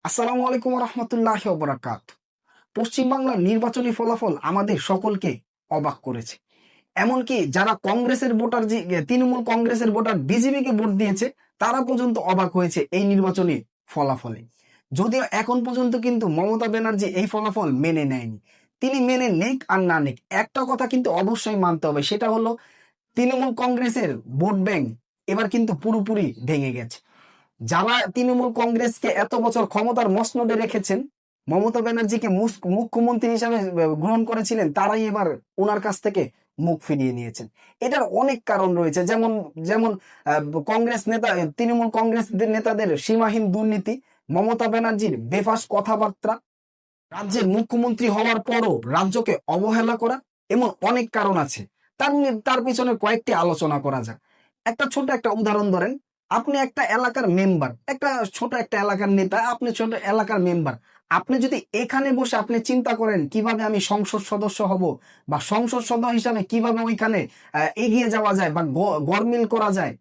আসসালামু আলাইকুম রহমতুল্লাহ বরাকাত। পশ্চিমবাংলার নির্বাচনী ফলাফল আমাদের সকলকে অবাক করেছে। এমনকি যারা কংগ্রেসের ভোটার, যে তৃণমূল কংগ্রেসের ভোটার বিজেপিকে ভোট দিয়েছে, তারা পর্যন্ত অবাক হয়েছে এই নির্বাচনী ফলাফলে। যদিও এখন পর্যন্ত কিন্তু মমতা ব্যানার্জি এই ফলাফল মেনে নেয়নি। তিনি মেনে নেক আর না নেক, একটা কথা কিন্তু অবশ্যই মানতে হবে, সেটা হলো তৃণমূল কংগ্রেসের ভোট ব্যাংক এবার কিন্তু পুরোপুরি ভেঙে গেছে। যারা তৃণমূল কংগ্রেসকে এত বছর ক্ষমতার মসনদে রেখেছেন, মমতা ব্যানার্জিকে মুখ্যমন্ত্রী হিসাবে গ্রহণ করেছিলেন, তারাই এবার ওনার কাছ থেকে মুখ ফিরিয়ে নিয়েছেন। এটার অনেক কারণ রয়েছে, যেমন যেমন কংগ্রেস নেতা, তৃণমূল কংগ্রেস নেতাদের সীমাহীন দুর্নীতি, মমতা ব্যানার্জির বেফাস কথাবার্তা, রাজ্যের মুখ্যমন্ত্রী হওয়ার পরও রাজ্যকে অবহেলা করা, এমন অনেক কারণ আছে। তার পিছনে কয়েকটি আলোচনা করা যাক। ছোট একটা উদাহরণ ধরেন। আপনি একটা এলাকার মেম্বার, ছোট একটা এলাকার নেতা, আপনি ছোট এলাকার মেম্বার। আপনি যদি এখানে বসে আপনি চিন্তা করেন কিভাবে আমি সংসদ সদস্য হব, বা সংসদ সদস্য হিসাবে কিভাবে ওইখানে এগিয়ে যাওয়া যায় বা গরমিল করা যায়,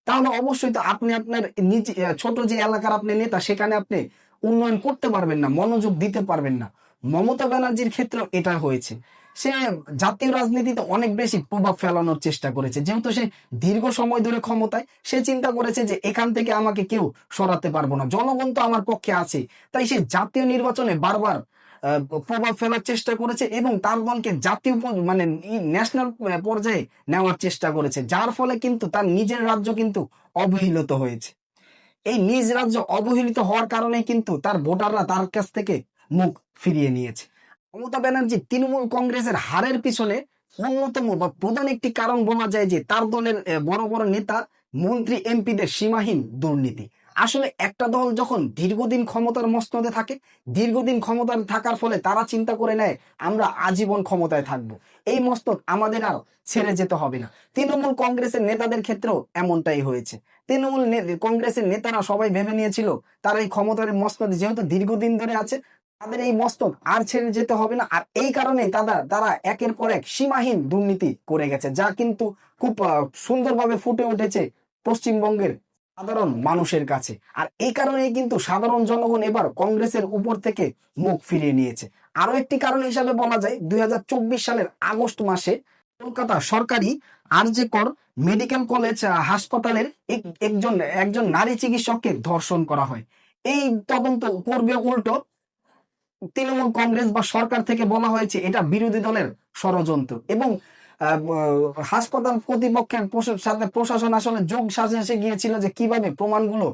তাহলে অবশ্যই তো আপনি আপনার নিজ ছোট যে এলাকার আপনি নেতা, সেখানে আপনি উন্নয়ন করতে পারবেন না, মনোযোগ দিতে পারবেন না। মমতা ব্যানার্জির ক্ষেত্রে এটা হয়েছে। সে জাতীয় রাজনীতিতে অনেক বেশি প্রভাব ফেলানোর চেষ্টা করেছে, যেহেতু সে দীর্ঘ সময় ধরে ক্ষমতায়। সে চিন্তা করেছে যে এখান থেকে আমাকে কেউ সরাতে পারবো না, জনগণ তো আমার পক্ষে আছে। তাই সে জাতীয় নির্বাচনে বারবার প্রভাব ফেলার চেষ্টা করেছে এবং তার দলকে জাতীয় মানে ন্যাশনাল পর্যায়ে নেওয়ার চেষ্টা করেছে, যার ফলে কিন্তু তার নিজের রাজ্য কিন্তু অবহেলিত হয়েছে। এই নিজ রাজ্য অবহেলিত হওয়ার কারণে কিন্তু তার ভোটাররা তার কাছ থেকে মুখ ফিরিয়ে নিয়েছে। মমতা ব্যানার্জি তৃণমূল কংগ্রেসের হারের পিছনে অন্যতম বা প্রধান একটি কারণ বলা যায় যে তার দলের বড় বড় নেতা, মন্ত্রী, এমপিদের সীমাহীন দুর্নীতি। আসলে একটা দল যখন দীর্ঘদিন ক্ষমতার মসনদে থাকে, দীর্ঘদিন ক্ষমতায় থাকার ফলে তারা চিন্তা করে নেয় আমরা আজীবন ক্ষমতায় থাকব, এই মসনদ আমাদের আর ছেড়ে যেতে হবে না। তৃণমূল কংগ্রেসের নেতাদের ক্ষেত্রেও এমনটাই হয়েছে। তৃণমূল কংগ্রেসের নেতারা সবাই ভেবে নিয়েছিল তারা এই ক্ষমতার মসনদে যেহেতু দীর্ঘদিন ধরে আছে, তাদের এই মস্তক আর ছেড়ে যেতে হবে না। আর এই কারণে তারা একের পর এক সীমাহীন দুর্নীতি করে গেছে, যা কিন্তু খুব সুন্দরভাবে ফুটে উঠেছে পশ্চিমবঙ্গের সাধারণ মানুষের কাছে। আর এই কারণেই কিন্তু সাধারণ জনগণ এবার কংগ্রেসের উপর থেকে মুখ ফিরিয়ে নিয়েছে। আরো একটি কারণ হিসাবে বলা যায়, 2024 সালের আগস্ট মাসে কলকাতা সরকারি আরজিকর মেডিকেল কলেজ হাসপাতালের একজন একজন নারী চিকিৎসককে ধর্ষণ করা হয়। এই তদন্ত করবে উল্টো তৃণমূল কংগ্রেস বা সরকার থেকে বলা হয়েছে এটা বিরোধী দলের ষড়যন্ত্র, এবং হাসপাতাল কর্তৃপক্ষের সাথে প্রশাসন আসলে যোগ সাজেশে গিয়েছিল যে কিভাবে প্রমাণগুলো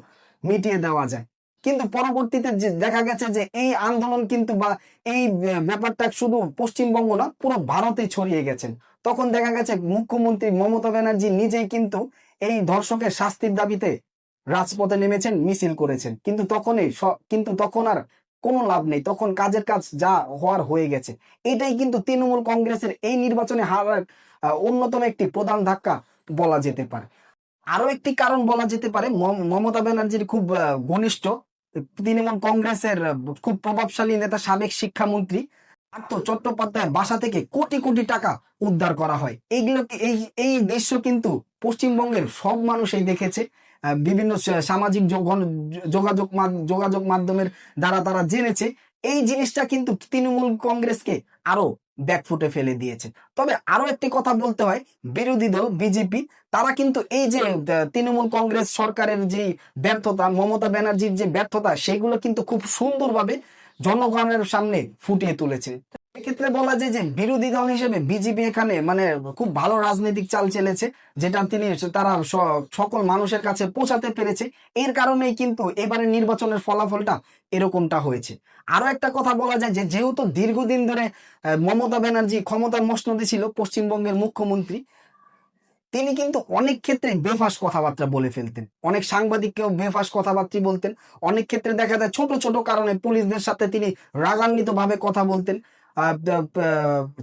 মিটিয়ে দেওয়া যায়। কিন্তু পরবর্তীতে দেখা গেছে যে এই আন্দোলন কিন্তু বা এই ব্যাপারটা শুধু পশ্চিমবঙ্গ না, পুরো ভারতে ছড়িয়ে গেছেন। তখন দেখা গেছে মুখ্যমন্ত্রী মমতা ব্যানার্জি নিজেই কিন্তু এই ধর্ষকের শাস্তির দাবিতে রাজপথে নেমেছেন, মিছিল করেছেন। কিন্তু তখন আর কোনো লাভ নেই, তখন কাজের কাজ যা হওয়ার হয়ে গেছে। এটাই কিন্তু তৃণমূল কংগ্রেসের এই নির্বাচনে হারার অন্যতম একটি প্রধান ধাক্কা বলা যেতে পারে। আরো একটি কারণ বলা যেতে পারে, মমতা ব্যানার্জির খুব ঘনিষ্ঠ তৃণমূল কংগ্রেসের খুব প্রভাবশালী নেতা, সাবেক শিক্ষামন্ত্রী পার্থ চট্টোপাধ্যায়ের বাসা থেকে কোটি কোটি টাকা উদ্ধার করা হয়। এইগুলোকে এই দৃশ্য কিন্তু পশ্চিমবঙ্গের সব মানুষই দেখেছে। বিভিন্ন সামাজিক যোগাযোগ মাধ্যমের দ্বারা তারা জেনেছে। এই জিনিসটা কিন্তু তৃণমূল কংগ্রেসকে আরো ব্যাকফুটে ফেলে দিয়েছে। তবে আরো একটি কথা বলতে হয়, বিরোধী দল বিজেপি, তারা কিন্তু এই যে তৃণমূল কংগ্রেস সরকারের যে ব্যর্থতা, মমতা ব্যানার্জির যে ব্যর্থতা, সেগুলো কিন্তু খুব সুন্দরভাবে জনগণের সামনে ফুটিয়ে তুলেছে। এক্ষেত্রে বলা যায় যে বিরোধী দল হিসেবে বিজেপি এখানে মানে খুব ভালো রাজনৈতিক চাল চেলেছে, যেটা তারা সকল মানুষের কাছে পৌঁছাতে পেরেছে। এর কারণেই কিন্তু এবারে নির্বাচনের ফলাফলটা এরকমটা হয়েছে। আরো একটা কথা বলা যায় যে যেহেতু দীর্ঘদিন ধরে মমতা ব্যানার্জি ক্ষমতার মসনদে ছিল, পশ্চিমবঙ্গের মুখ্যমন্ত্রী, তিনি কিন্তু অনেক ক্ষেত্রে বেফাস কথাবার্তা বলে ফেলতেন, অনেক সাংবাদিককেও বেফাস কথাবার্তা বলতেন। অনেক ক্ষেত্রে দেখা যায় ছোট ছোট কারণে পুলিশদের সাথে তিনি রাগান্বিত ভাবে কথা বলতেন,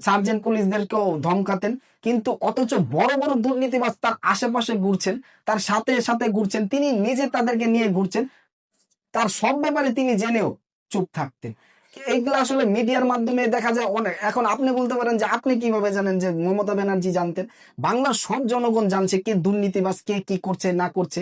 সার্জেন্ট পুলিশদেরকেও ধমকাতেন। কিন্তু অথচ বড় বড় দুর্নীতিবাজ তার আশেপাশে ঘুরছেন, তার সাথে সাথে ঘুরছেন, তিনি নিজে তাদেরকে নিয়ে ঘুরছেন, তার সব ব্যাপারে তিনি জেনেও চুপ থাকতেন। এইগুলো আসলে মিডিয়ার মাধ্যমে দেখা যায় অনেক। এখন আপনি বলতে পারেন যে আপনি কিভাবে জানেন যে মমতা ব্যানার্জি জানতেন? বাংলার সব জনগণ জানছে কে দুর্নীতিবাজ, কে কি করছে না করছে।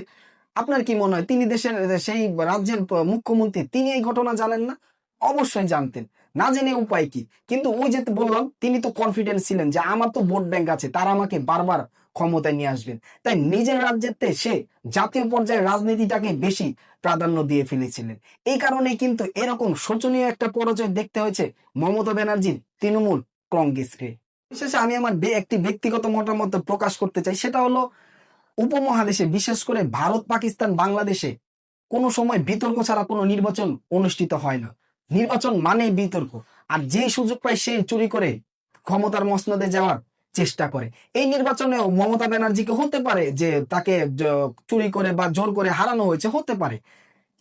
আপনার কি মনে হয় তিনি দেশের সেই রাজ্যের মুখ্যমন্ত্রী, তিনি এই ঘটনা জানেন না? অবশ্যই জানতেন। না জেনে উপায় কি? কিন্তু ওই যে বললাম, তিনি তো কনফিডেন্স ছিলেন যে আমার তো ভোট ব্যাংক আছে, তারা আমাকে বারবার ক্ষমতায় নিয়ে আসবেন। তাই নিজের রাজ্যেতে সে জাতীয় পর্যায়ে রাজনীতিটাকে বেশি প্রাধান্য দিয়ে ফেলেছিলেন। এই কারণে কিন্তু এরকম শোচনীয় একটা পরাজয় দেখতে হয়েছে মমতা ব্যানার্জির তৃণমূল কংগ্রেসকে। বিশেষে আমি আমার একটি ব্যক্তিগত মতামত প্রকাশ করতে চাই, সেটা হলো উপমহাদেশে বিশেষ করে ভারত, পাকিস্তান, বাংলাদেশে কোনো সময় বিতর্ক ছাড়া কোনো নির্বাচন অনুষ্ঠিত হয় না। নির্বাচন মানেই বিতর্ক। আর যে সুযোগ পায় সে চুরি করে ক্ষমতার মসনদে যাওয়ার চেষ্টা করে। এই নির্বাচনেও মমতা ব্যানার্জিকে হতে পারে যে তাকে চুরি করে বা জোর করে হারানো হয়েছে, হতে পারে।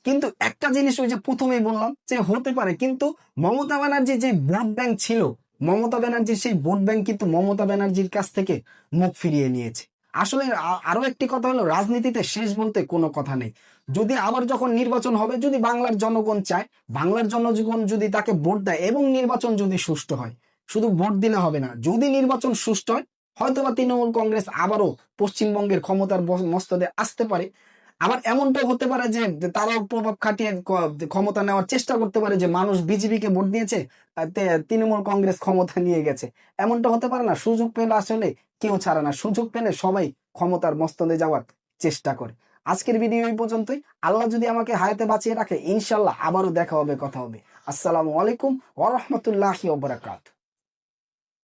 কিন্তু একটা জিনিস ওই যে প্রথমেই বললাম যে হতে পারে, কিন্তু মমতা ব্যানার্জি যে ভোট ব্যাংক ছিল, মমতা ব্যানার্জির সেই ভোট ব্যাংক কিন্তু মমতা ব্যানার্জির কাছ থেকে মুখ ফিরিয়ে নিয়েছে। আসলে আরো একটি কথা হলো, রাজনীতিতে শেষ বলতে কোনো কথা নেই। যদি আবার যখন নির্বাচন হবে, যদি বাংলার জনগণ চায়, বাংলার জনগণ যদি তাকে ভোট দেয় এবং নির্বাচন যদি সুষ্ঠু হয়, শুধু ভোট দিলে হবে না, যদি নির্বাচন সুষ্ঠু হয়, হয়তোবা তৃণমূল কংগ্রেস আবারও পশ্চিমবঙ্গের ক্ষমতার মস্তদে আসতে পারে। আবার এমনটাও হতে পারে যে তারাও প্রভাব খাটিয়ে ক্ষমতা নেওয়ার চেষ্টা করতে পারে যে মানুষ বিজেপিকে ভোট দিয়েছে, তৃণমূল কংগ্রেস ক্ষমতা নিয়ে গেছে। এমনটা হতে পারে না? সুযোগ পেলে আসলে কেউ ছাড়ে না, সুযোগ পেলে সবাই ক্ষমতার মস্তদে যাওয়ার চেষ্টা করে। আজকের ভিডিও এই পর্যন্তই। আল্লাহ যদি আমাকে হায়াতে বাঁচিয়ে রাখে, ইনশাল্লাহ আবারও দেখা হবে, কথা হবে। আসসালামু আলাইকুম ওয়া রাহমাতুল্লাহি ওয়া বারাকাতুহু।